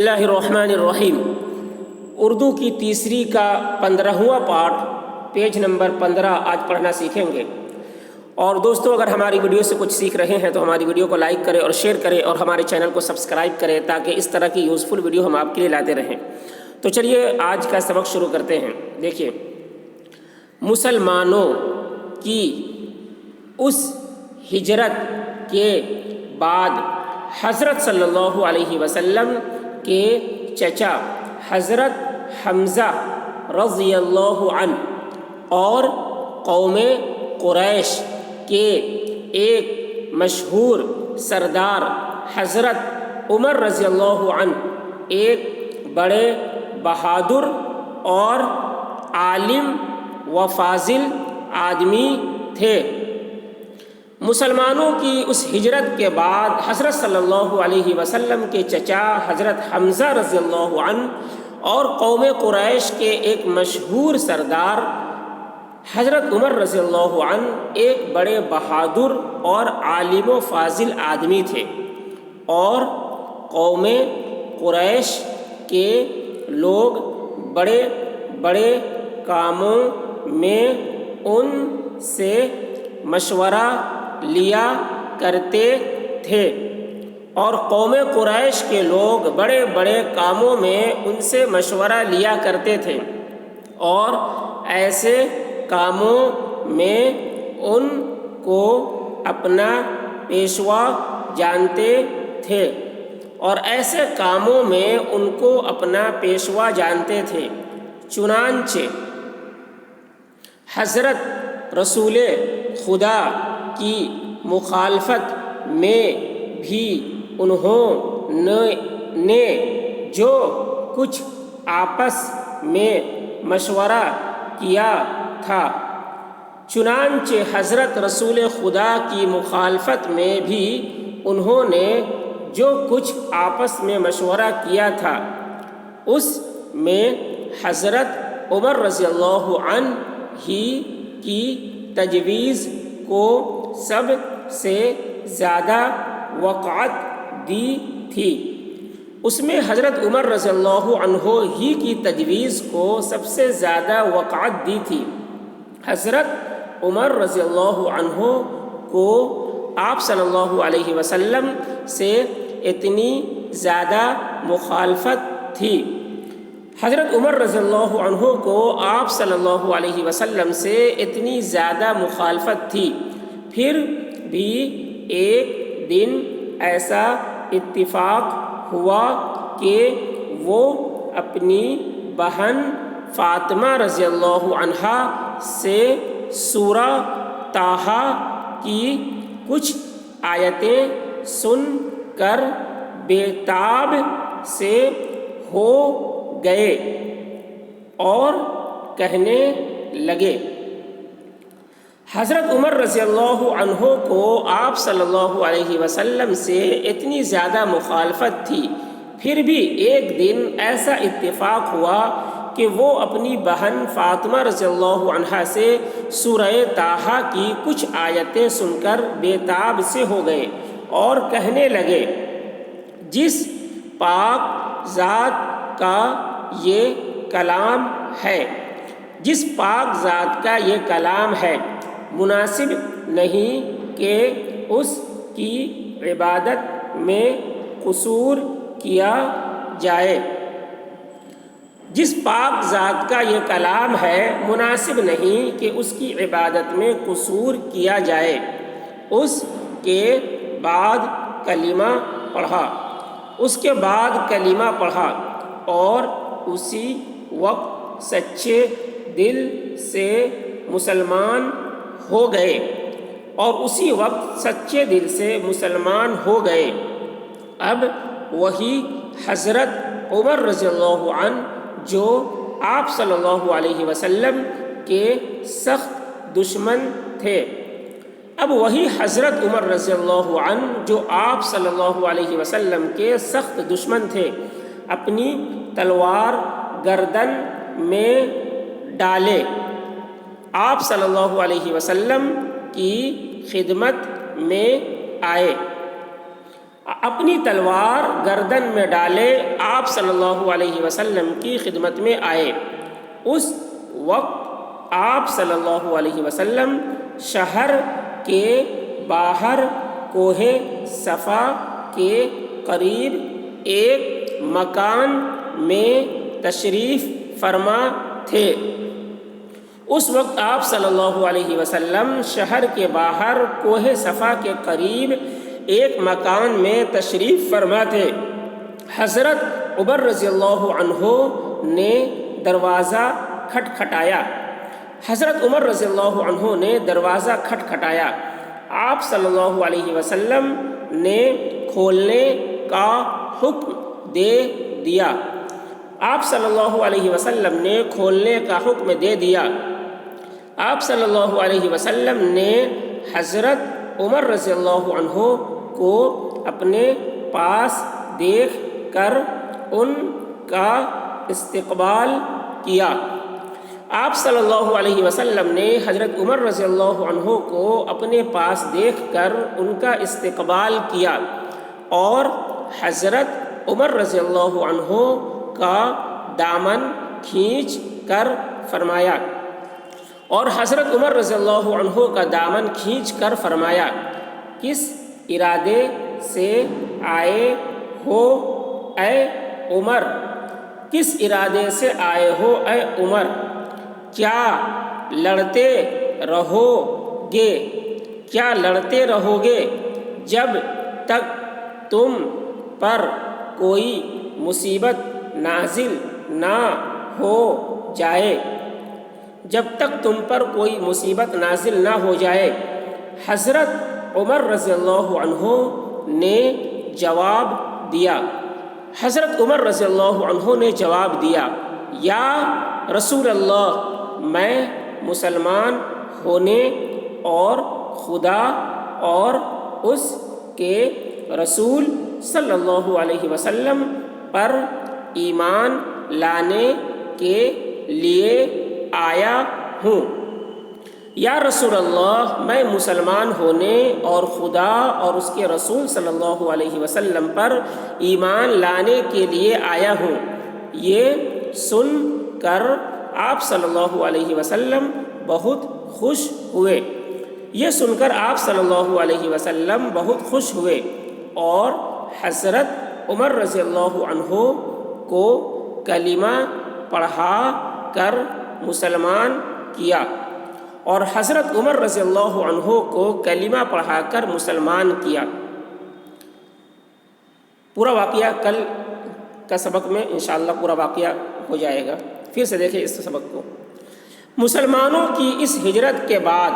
اللہ الرحمن الرحیم اردو کی تیسری کا 15واں پارٹ پیج نمبر 15 آج پڑھنا سیکھیں گے۔ اور دوستو، اگر ہماری ویڈیو سے کچھ سیکھ رہے ہیں تو ہماری ویڈیو کو لائک کریں اور شیئر کریں اور ہمارے چینل کو سبسکرائب کریں تاکہ اس طرح کی یوزفل ویڈیو ہم آپ کے لیے لاتے رہیں۔ تو چلیے آج کا سبق شروع کرتے ہیں۔ دیکھیے، مسلمانوں کی اس ہجرت کے بعد حضرت صلی اللہ علیہ وسلم کے چچا حضرت حمزہ رضی اللہ عنہ اور قوم قریش کے ایک مشہور سردار حضرت عمر رضی اللہ عنہ ایک بڑے بہادر اور عالم و فاضل آدمی تھے۔ مسلمانوں کی اس ہجرت کے بعد حضرت صلی اللہ علیہ وسلم کے چچا حضرت حمزہ رضی اللہ عنہ اور قوم قریش کے ایک مشہور سردار حضرت عمر رضی اللہ عنہ ایک بڑے بہادر اور عالم و فاضل آدمی تھے، اور قوم قریش کے لوگ بڑے بڑے کاموں میں ان سے مشورہ لیا کرتے تھے، اور قوم قریش کے لوگ بڑے بڑے کاموں میں ان سے مشورہ لیا کرتے تھے، اور ایسے کاموں میں ان کو اپنا پیشوا جانتے تھے چنانچہ حضرت رسول خدا کی مخالفت میں بھی انہوں نے جو کچھ آپس میں مشورہ کیا تھا اس میں حضرت عمر رضی اللہ عنہ ہی کی تجویز کو سب سے زیادہ وقعت دی تھی۔ اس میں حضرت عمر رضی اللہ عنہ ہی کی تجویز کو سب سے زیادہ وقعت دی تھی۔ حضرت عمر رضی اللہ عنہ کو آپ صلی اللہ علیہ وسلم سے اتنی زیادہ مخالفت تھی حضرت عمر رضی اللہ عنہ کو آپ صلی اللہ علیہ وسلم سے اتنی زیادہ مخالفت تھی، پھر بھی ایک دن ایسا اتفاق ہوا کہ وہ اپنی بہن فاطمہ رضی اللہ عنہا سے سورہ طٰہٰ کی کچھ آیتیں سن کر بے-تاب سے ہو گئے اور کہنے لگے۔ حضرت عمر رضی اللہ عنہ کو آپ صلی اللہ علیہ وسلم سے اتنی زیادہ مخالفت تھی، پھر بھی ایک دن ایسا اتفاق ہوا کہ وہ اپنی بہن فاطمہ رضی اللہ عنہا سے سورہ طٰہٰ کی کچھ آیتیں سن کر بے-تاب سے ہو گئے اور کہنے لگے، جس پاک ذات کا یہ کلام ہے، مناسب نہیں کہ اس کی عبادت میں قصور کیا جائے۔ جس پاک ذات کا یہ کلام ہے، مناسب نہیں کہ اس کی عبادت میں قصور کیا جائے۔ اس کے بعد کلمہ پڑھا اور اسی وقت سچے دل سے مسلمان ہو گئے۔ اب وہی حضرت عمر رضی اللہ عنہ جو آپ صلی اللہ علیہ وسلم کے سخت دشمن تھے، اپنی تلوار گردن میں ڈالے آپ صلی اللہ علیہ وسلم کی خدمت میں آئے۔ اپنی تلوار گردن میں ڈالے آپ صلی اللہ علیہ وسلم کی خدمت میں آئے۔ اس وقت آپ صلی اللہ علیہ وسلم شہر کے باہر کوہ صفا کے قریب ایک مکان میں تشریف فرما تھے۔ اس وقت آپ صلی اللہ علیہ وسلم شہر کے باہر کوہ صفا کے قریب ایک مکان میں تشریف فرما تھے۔ حضرت عمر رضی اللہ عنہ نے دروازہ کھٹکھٹایا۔ حضرت عمر رضی اللہ عنہ نے دروازہ کھٹکھٹایا۔ آپ صلی اللہ علیہ وسلم نے کھولنے کا حکم دے دیا۔ آپ صلی اللہ علیہ وسلم نے کھولنے کا حکم دے دیا۔ آپ صلی اللہ علیہ وسلم نے حضرت عمر رضی اللہ عنہ کو اپنے پاس دیکھ کر ان کا استقبال کیا۔ آپ صلی اللہ علیہ وسلم نے حضرت عمر رضی اللہ عنہ کو اپنے پاس دیکھ کر ان کا استقبال کیا اور حضرت عمر رضی اللہ عنہ کا دامن کھینچ کر فرمایا حضرت عمر رضی اللہ عنہ کا دامن کھینچ کر فرمایا، کس ارادے سے آئے ہو اے عمر؟ کس ارادے سے آئے ہو اے عمر؟ کیا لڑتے رہو گے؟ کیا لڑتے رہو گے جب تک تم پر کوئی مصیبت نازل نہ ہو جائے؟ جب تک تم پر کوئی مصیبت نازل نہ ہو جائے۔ حضرت عمر رضی اللہ عنہ نے جواب دیا۔ حضرت عمر رضی اللہ عنہ نے جواب دیا، یا رسول اللہ، میں مسلمان ہونے اور خدا اور اس کے رسول صلی اللہ علیہ وسلم پر ایمان لانے کے لیے آیا ہوں۔ یا رسول اللہ، میں مسلمان ہونے اور خدا اور اس کے رسول صلی اللہ علیہ وسلم پر ایمان لانے کے لیے آیا ہوں۔ یہ سن کر آپ صلی اللہ علیہ وسلم بہت خوش ہوئے۔ یہ سن کر آپ صلی اللہ علیہ وسلم بہت خوش ہوئے اور حضرت عمر رضی اللہ عنہ کو کلمہ پڑھا کر مسلمان کیا اور حضرت عمر رضی اللہ عنہ کو کلمہ پڑھا کر مسلمان کیا۔ پورا واقعہ کل کا سبق میں انشاءاللہ پورا واقعہ ہو جائے گا۔ پھر سے دیکھیں اس سبق کو۔ مسلمانوں کی اس ہجرت کے بعد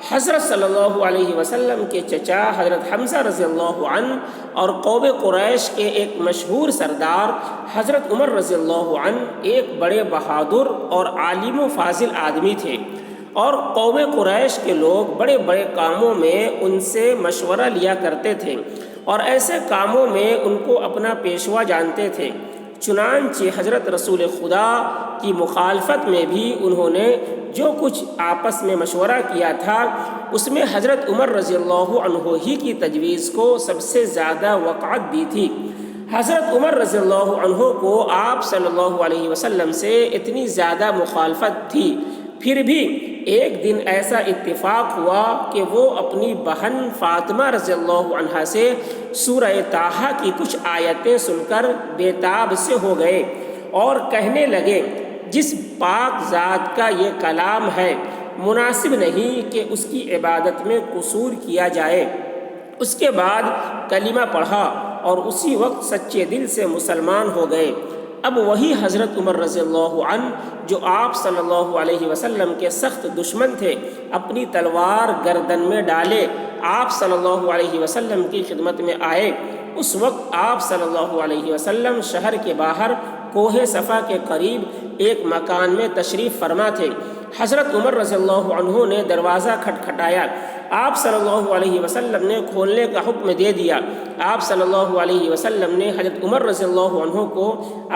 حضرت صلی اللہ علیہ وسلم کے چچا حضرت حمزہ رضی اللہ عنہ اور قوم قریش کے ایک مشہور سردار حضرت عمر رضی اللہ عنہ ایک بڑے بہادر اور عالم و فاضل آدمی تھے، اور قوم قریش کے لوگ بڑے بڑے کاموں میں ان سے مشورہ لیا کرتے تھے اور ایسے کاموں میں ان کو اپنا پیشوا جانتے تھے۔ چنانچہ حضرت رسول خدا کی مخالفت میں بھی انہوں نے جو کچھ آپس میں مشورہ کیا تھا اس میں حضرت عمر رضی اللہ عنہ ہی کی تجویز کو سب سے زیادہ وقعت دی تھی۔ حضرت عمر رضی اللہ عنہ کو آپ صلی اللہ علیہ وسلم سے اتنی زیادہ مخالفت تھی، پھر بھی ایک دن ایسا اتفاق ہوا کہ وہ اپنی بہن فاطمہ رضی اللہ عنہا سے سورہ طٰہٰ کی کچھ آیتیں سن کر بے تاب سے ہو گئے اور کہنے لگے، جس پاک ذات کا یہ کلام ہے مناسب نہیں کہ اس کی عبادت میں قصور کیا جائے۔ اس کے بعد کلمہ پڑھا اور اسی وقت سچے دل سے مسلمان ہو گئے۔ اب وہی حضرت عمر رضی اللہ عنہ جو آپ صلی اللہ علیہ وسلم کے سخت دشمن تھے، اپنی تلوار گردن میں ڈالے آپ صلی اللہ علیہ وسلم کی خدمت میں آئے۔ اس وقت آپ صلی اللہ علیہ وسلم شہر کے باہر کوہ صفا کے قریب ایک مکان میں تشریف فرما تھے۔ حضرت عمر رضی اللہ عنہ نے دروازہ کھٹکھٹایا۔ آپ صلی اللہ علیہ وسلم نے کھولنے کا حکم دے دیا۔ آپ صلی اللہ علیہ وسلم نے حضرت عمر رضی اللہ عنہ کو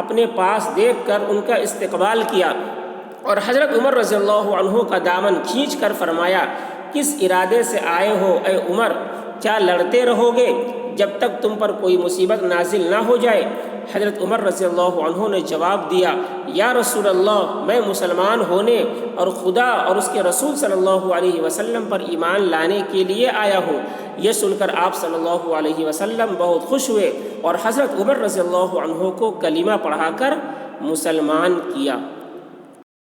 اپنے پاس دیکھ کر ان کا استقبال کیا اور حضرت عمر رضی اللہ عنہ کا دامن کھینچ کر فرمایا، کس ارادے سے آئے ہو اے عمر؟ کیا لڑتے رہو گے جب تک تم پر کوئی مصیبت نازل نہ ہو جائے۔ حضرت عمر رضی اللہ عنہ نے جواب دیا، یا رسول اللہ، میں مسلمان ہونے اور خدا اور اس کے رسول صلی اللہ علیہ وسلم پر ایمان لانے کے لیے آیا ہوں۔ یہ سن کر آپ صلی اللہ علیہ وسلم بہت خوش ہوئے اور حضرت عمر رضی اللہ عنہ کو کلمہ پڑھا کر مسلمان کیا۔